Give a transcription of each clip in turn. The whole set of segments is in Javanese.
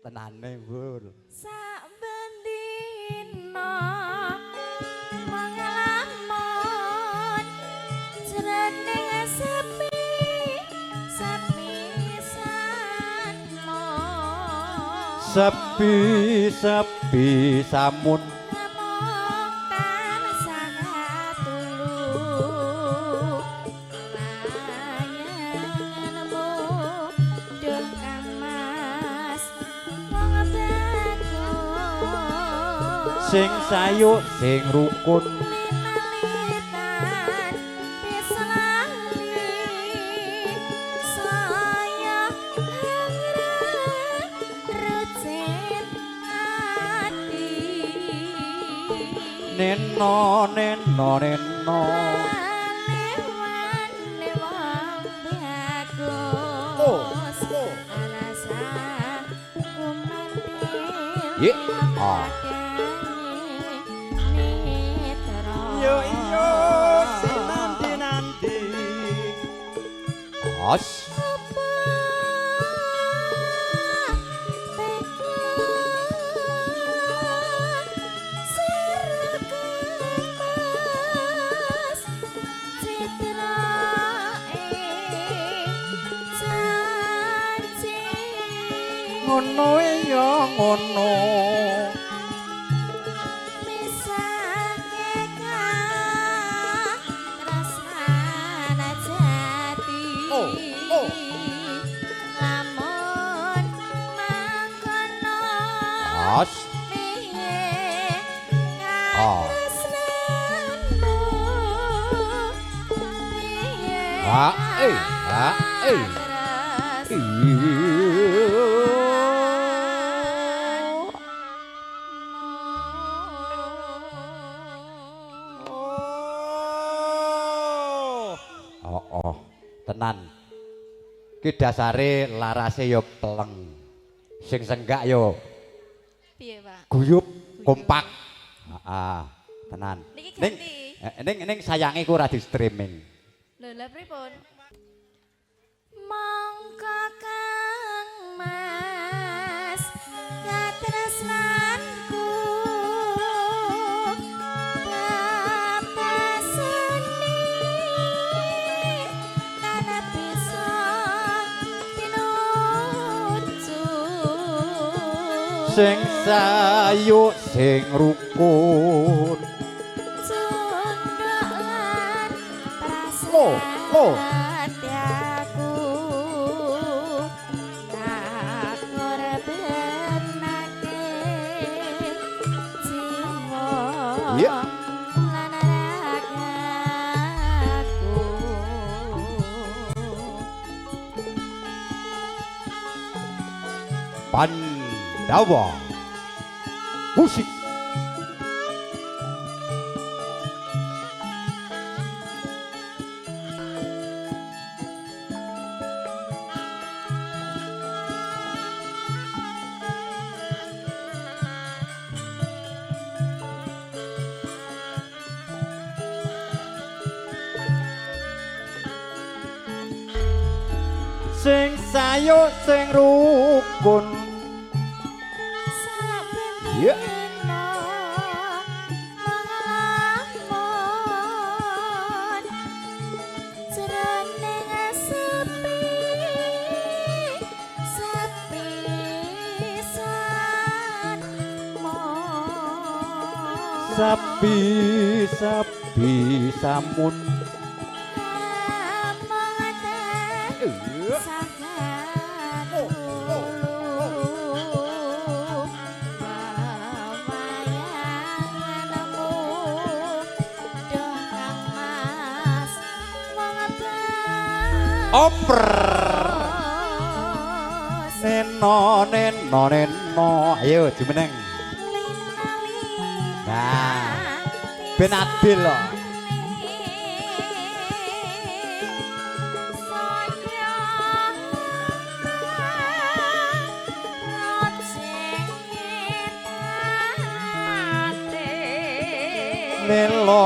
tenane Bur. Saben dina mangalamun jroning sepi sanmo Sepi samun namung tansah tulu layanganmu duh kamas wong bagus sing sayu sing rukun linalitan bisa lali saya hangrang rucit hati neno lewan lewang Oh, bagus oh. rasa kumantil Ye, ah. Yo iyo sinanti Os ngono ya ngono Oh, oh. Lamun mangkono Os Ah. Ha, ha, Oh, tenan. Ki dasare larase ya peleng. Sing senggak ya Piye, Pak? guyub, kompak. Heeh, tenan. Niki Ning ganti. ning sayange ku ora di streaming. Lho, lha pripun? Mongko Kang Mas katresnanku Bapak seni tanah bisa pinuju Sing sayu sing rukun. Sunduk lan Oh, oh. hatiku tak korbanake jiwa Iya. lan ragaku Pandawa musik sing sayu sing rukun. saben Iya. dina mangalamun jroning sepi sanmo Sapi samun. Oper neno ayo jumeneng. Nah, ben adil loh. Lelo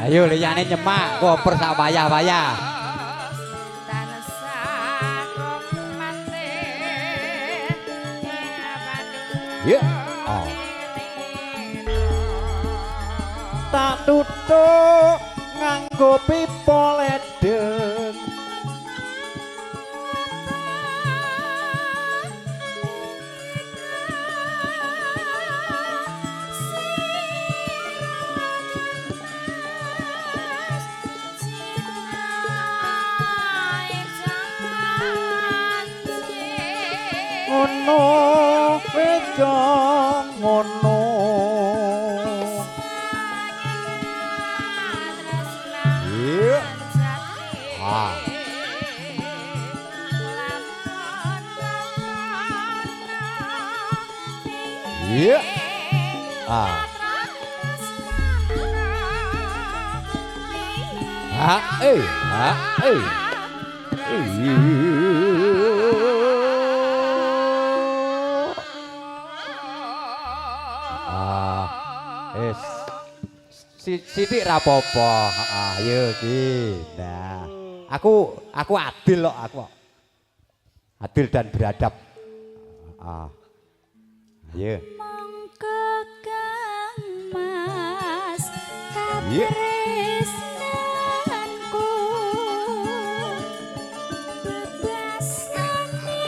Ayo liyane nyemak koper sak wayah-wayah. Ya. Oh. Tak tutuk nganggo pipa ledeng. Ngono wedok ngono. Iya. Ah. Iya. Ah. Ha, eh. Sithik ra apa-apa. Ayo iki. Nah, aku adil kok aku. Adil dan beradab. Ayo. Monggo Kang Mas Iya. katresnanku bebasane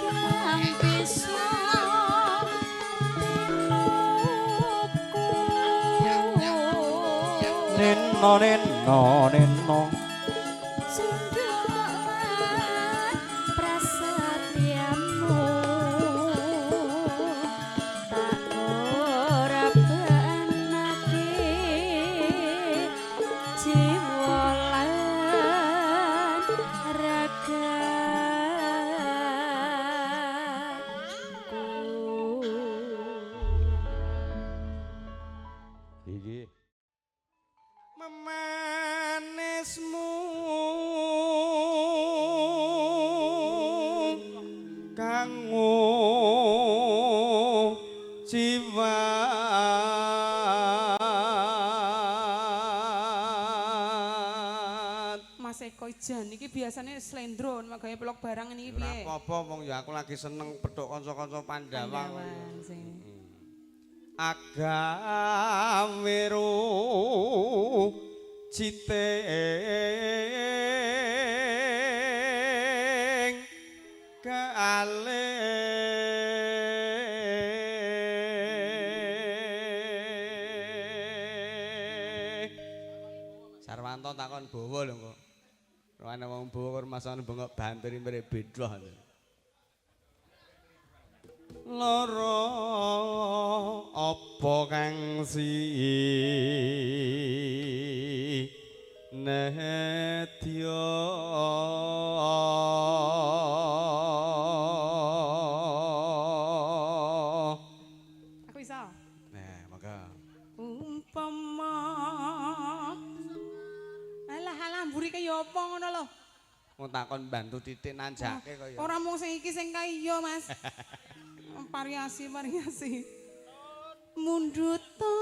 Kang bisa Neno. Sundulan prasetyamu tak ora banake jiwa lan ragaku. Iki. Memanismu kanggo jiwa Mas Eko Ijan iki biasane slendro magaya pelok barang ini ora piye? apa-apa wong ya aku lagi seneng pedhok kanca-kanca Pandhawa. Pandawan sing Agaweru citeng kealih Sarwanto takon bawa lho kok. Roane wong bawa karo masane bengok banturi mrene beda. Loro apa kang si nedya aku iso. nah maka Umpama alah mburi kaya apa ngono lho. mau takon bantu titik nanjake kaya Ora mung sing iki sing kaya Mas. Variasi munduta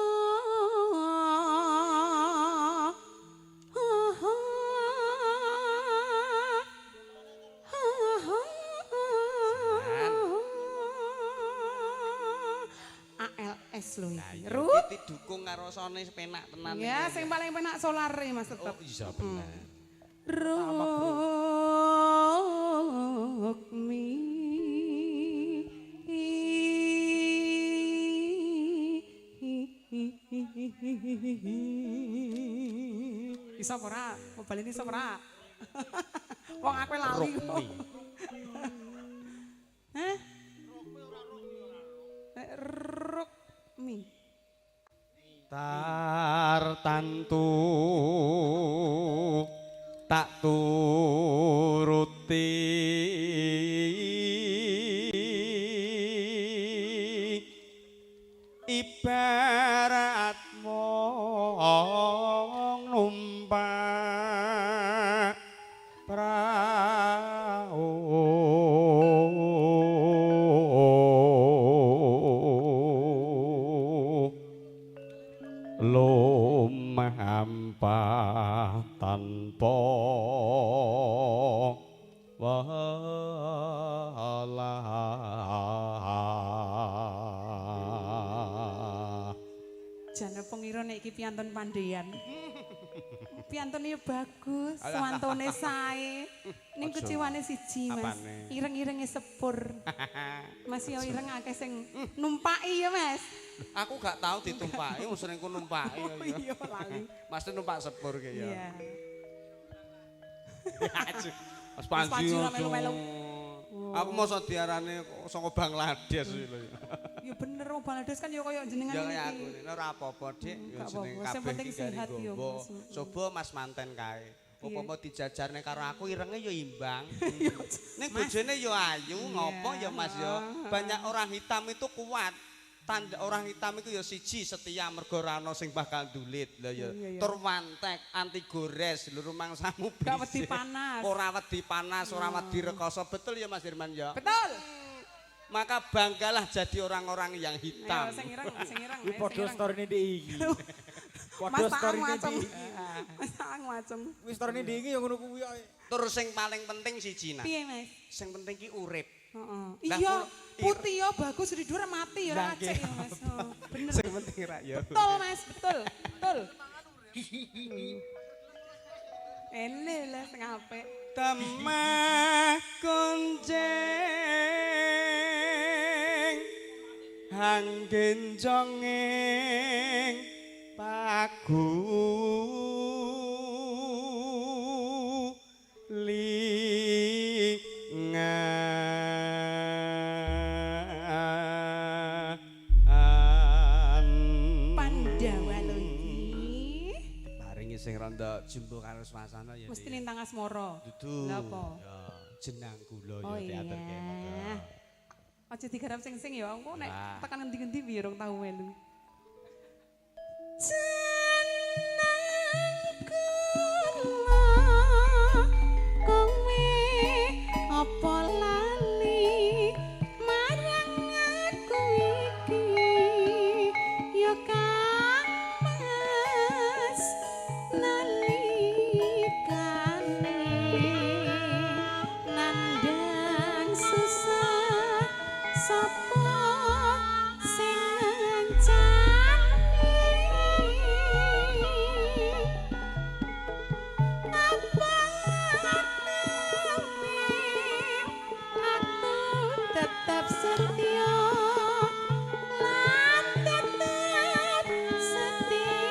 ALS lho iki. Rut. iki didukung karo sone penak tenan Ya, sing paling penak solar Mas tetep. oh iya bener Rock me. Iso ora? Mau balen iso ora? Wong aku lali kok. Hah? Rock me. tartantu tak turuti ibarat wong numpak prau lumampah tanpa walah. Jane pengira nek iki piantun pandhean. Piantune bagus, swantone sae. Ning kuciwane siji, Mas. Apane? Ireng-irenge sepur. Mas yo ireng akeh sing numpaki ya, Mas. Aku gak tahu ditumpaki, wong sering ku numpaki. Oh iya lali. Mas numpak sepur ki ya. Iya. Mas Panji Panji ora melu-melu. Aku mosok diarani saka Bangladesh lho. Ya bener wong Bangladesh kan ya kaya jenengan Ya iki. kaya aku ini ora apa-apa, Dik. Ya Gak jeneng apa-apa, sing kabeh penting iki gari sehat ya, ngombo. Mas. Coba Mas manten kae. Upama dijajarne karo aku irenge ya imbang. Iya, Ning bojone ya ayu, ngopo ya Mas ya. Banyak orang hitam itu kuat. Tanda orang hitam itu ya siji setia mergo ora ana sing bakal ndulit lho ya. Iya, iya. Tur wantek, anti gores, lho rumangsamu Gak berisik. wedi panas. Ora wedi panas, ora wedi rekoso. Betul ya Mas Firman ya? Betul. Maka banggalah jadi orang-orang yang hitam. Ayo sing ireng, sing ireng. Iki padha storine ndek iki. Padha Mas tak storine macem. ndek. Mas tak macem. Wis storine ndek iki ya ngono kuwi ae. Tur sing paling penting siji nah. Piye, Mas? Sing penting ki urip. Heeh. Lah, Iya, kula- putih ya bagus ridho mati ya ora Lah, ngecek ya, Mas. Oh, bener. Sing penting ra ya. Betul, Mas, betul. Betul. Ele lah sing apik. Temah kuncing anggenjonging pagu lingan Pandawa lho iki. paringi sing rada jumbo karo swasana ya Mesti Dik. lintang asmara. Dudu. Lha apa? Ya, jenang kula Oh ya teater iya. kene. Aja digarap sing-sing ya, engko nek Lah. tekan ngendi-ngendi piye rong tau melu. Apa lali marang aku iki ya Mas nalikane nandang susah sapa sing ngancani apa aku tetap setia lan tetap setia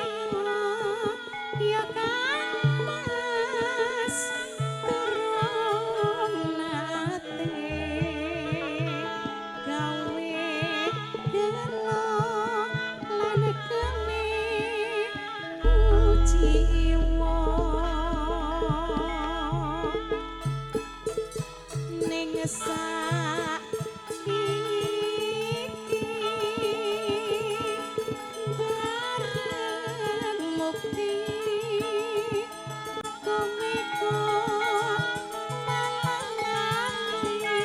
ya kan Mas turun nate gawe gelo lan kene jiwa ning saiki bareng mukti kowe kok malah nganti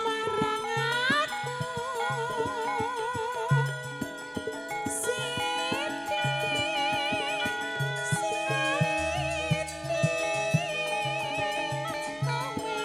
marang aku Siti Siti kowe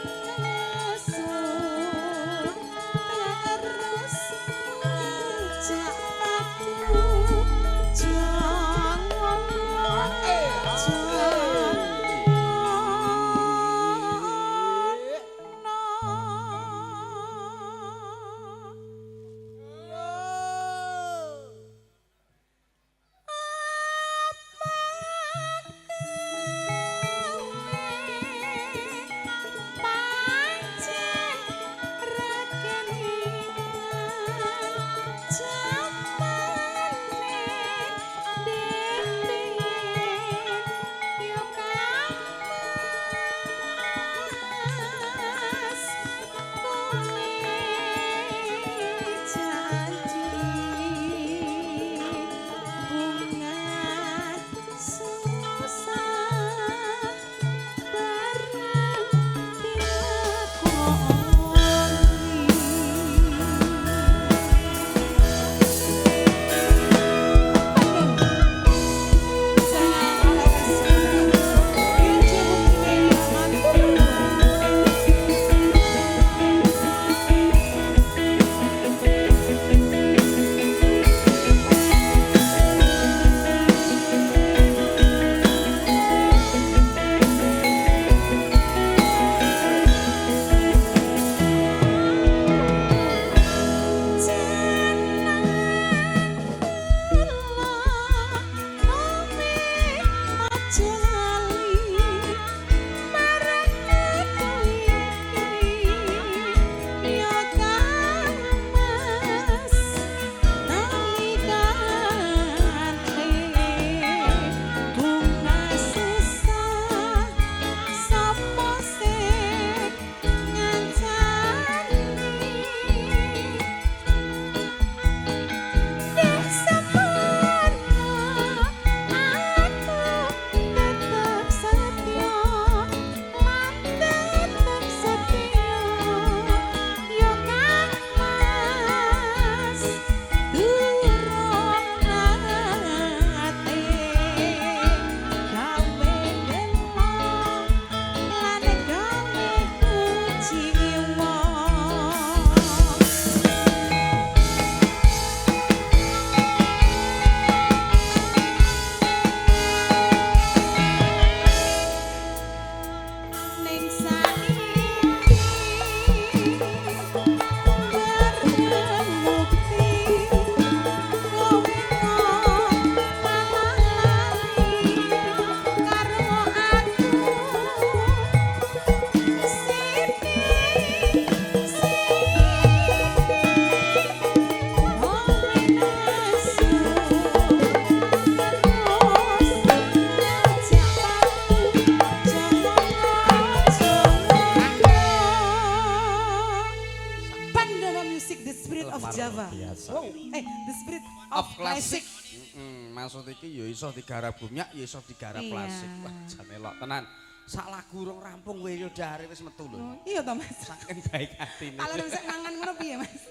Maksud iki ya iso digarap gumyak, ya iso digarap Iya. plastik. Wah, jan elok tenan. Sak lagu urung rampung kowe yo dare wis metu lho. Iya to Mas. Saking baik atine. Kalau sik mangan ngono piye Mas?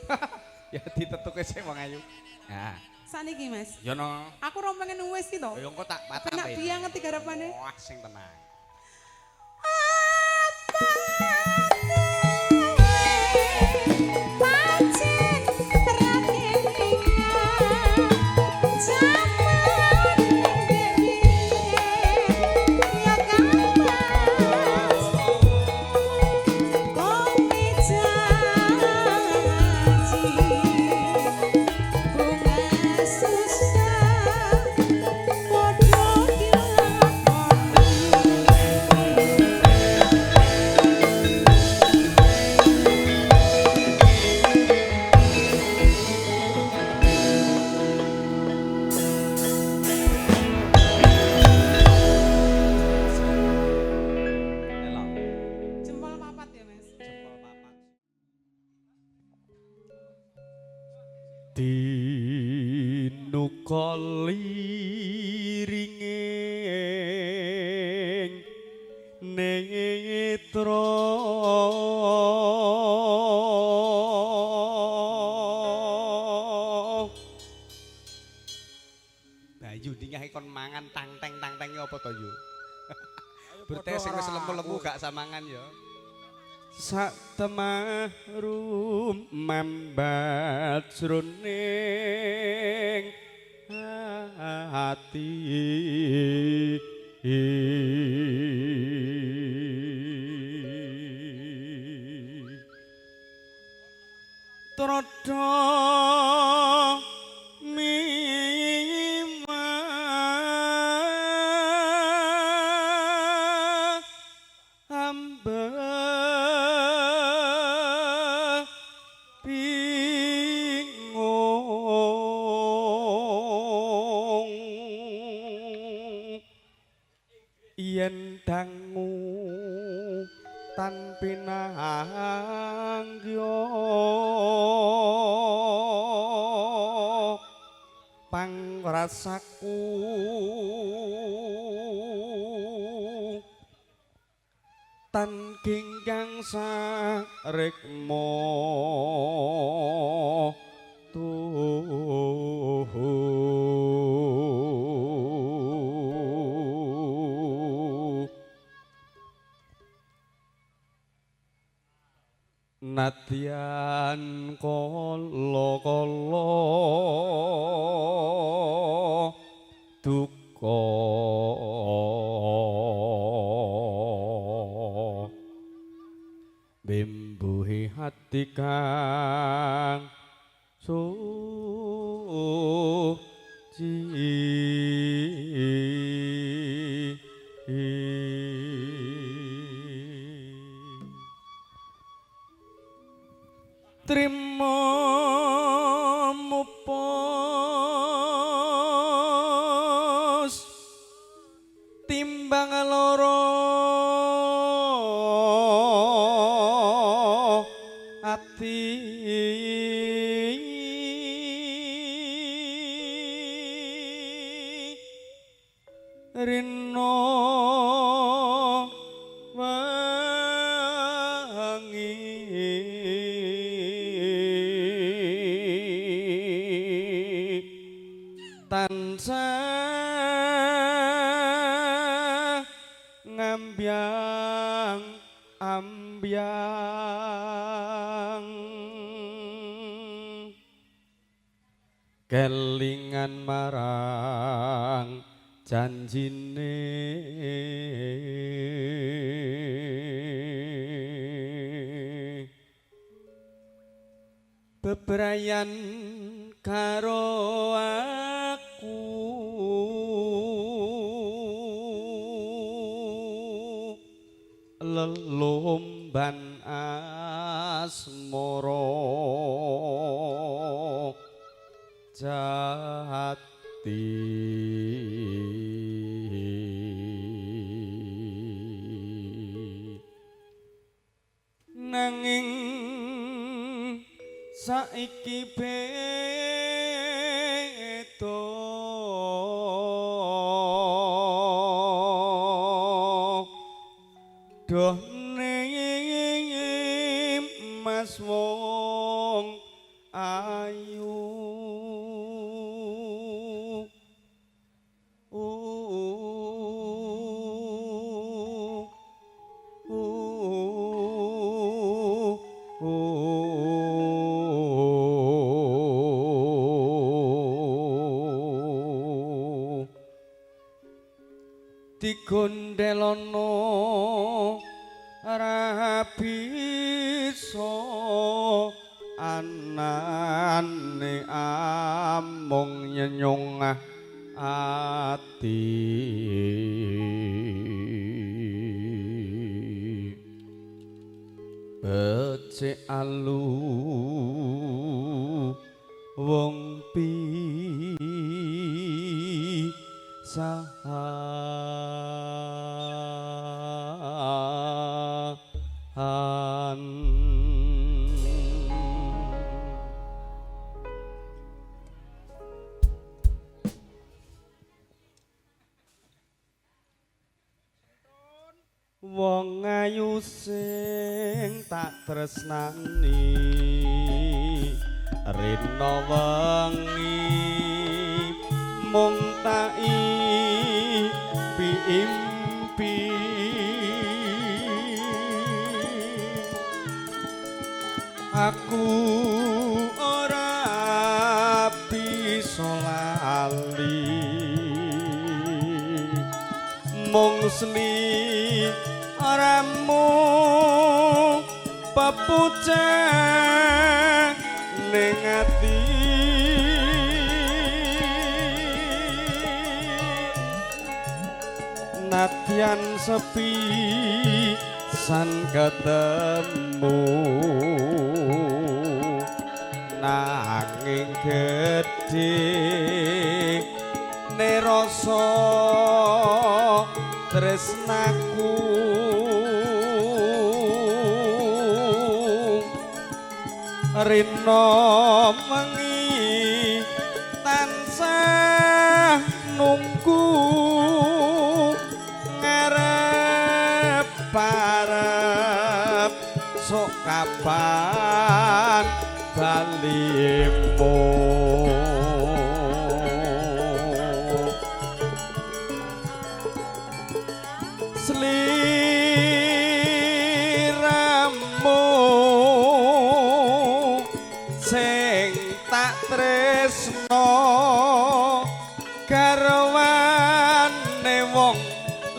Ya ditetuke sik wong ayu. Nah, Saniki Mas. yo no. Aku ora pengen wis iki to. Ya engko tak patah. Penak banget digarapane. Wah, sing tenang. Elok. Jempol papat ya Mas. Jempol papat. Dinukoliringing netra Bayu dingahe kon mangan tang-teng-tang-tenge apa to yo? Berarti sing wis lemu-lemu gak samangan ya. sak temah rumambat jroning ati Trodha mimah hamba bingung yen dangu tan pinanggya pangrasaku tan ginggang sarikma nadyan kala-kala duka bimbuhi hati kang suci trimo mupos timbang loro ati rino tansah ngambyang ambyang kelingan marang janjine bebrayan karo aku lelomban asmara jati nanging saiki beda doh Mas wong ayu digondelono rabiso anane amung nyenyong ati becik alu wong pisahan wong ayu sing tak tresnani rina wengi mung tak impi aku ora bisa lali mung seni ora mung pepucang ning ati nadyan sepi san ketemu nanging gedhe ne rasa tresnaku rina wengi tansah nunggu ngarep parep sok kapan balimu sliramu sing tak tresno garwane wong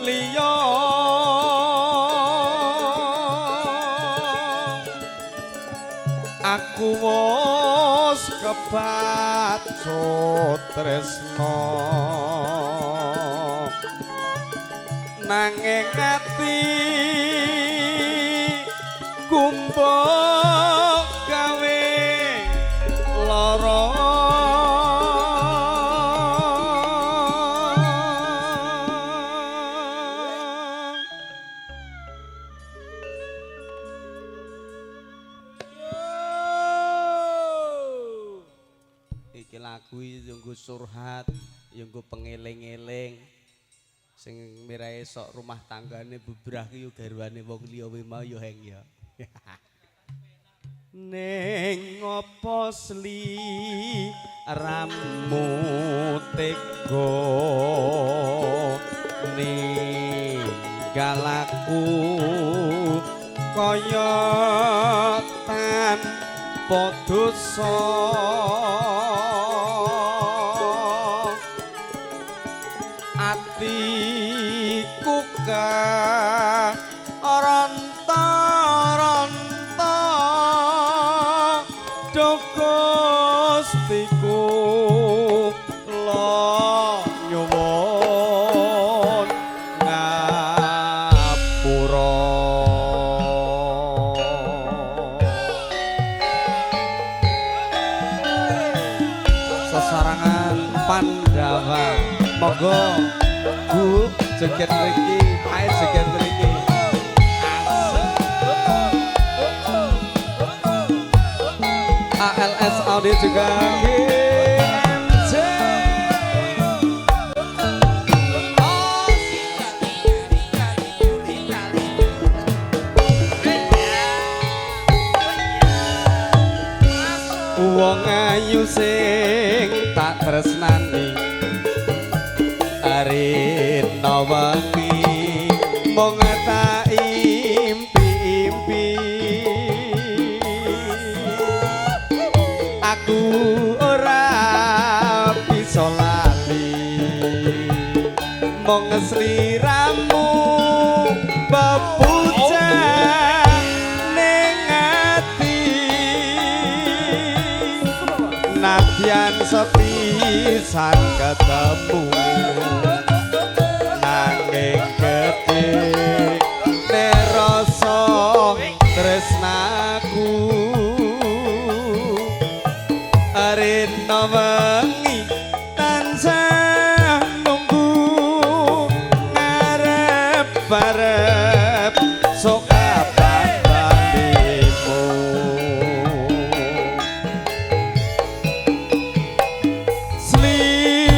liya aku wis kebacut tresno nanging ati kumbok gawe lara iki lagu yo nggo surhat yo nggo pengeling-eling sing mirahe sok rumah tanggane bubrah ki yo garwane wong liya mau yo heng ya ning apa sliramu tega ninggalaku kaya tanpa dosa atiku ka ronta-ronta Gustiku lo nyuwun ngapura sesarangan Pandawa monggo Bu joget mriki ae joget mriki ALS Audio juga GMJ arena wengi mung tak impi-impi aku ora bisa lali mung sliramu bebujang ning ati nadyan sepisan ketemu nanging gedhe rasa tresnaku arena wengi tansah nunggu ngarep-arep sok kapan balimu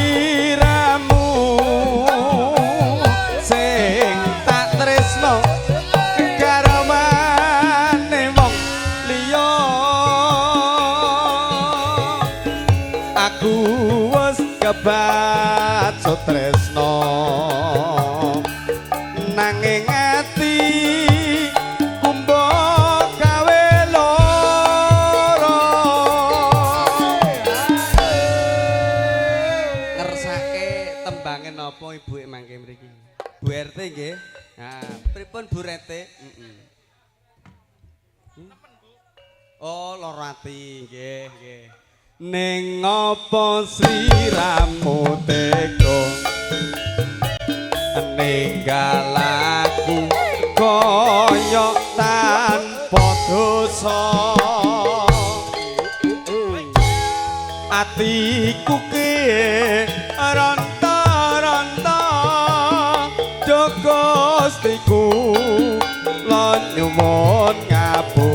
sliramu sing tak tresno karawane wong liya aku wis kebacut tresno nanging ati kumbo gawe loro ngersake tembange napa ibu mangke mriki Bu RT nggih nah pripun Bu RT oh loro ati nggih nggih ning apa sliramu tega ninggal aku koyok tanpa dosa atiku ki ronta-ronta do Gustiku lan nyuwun ngapura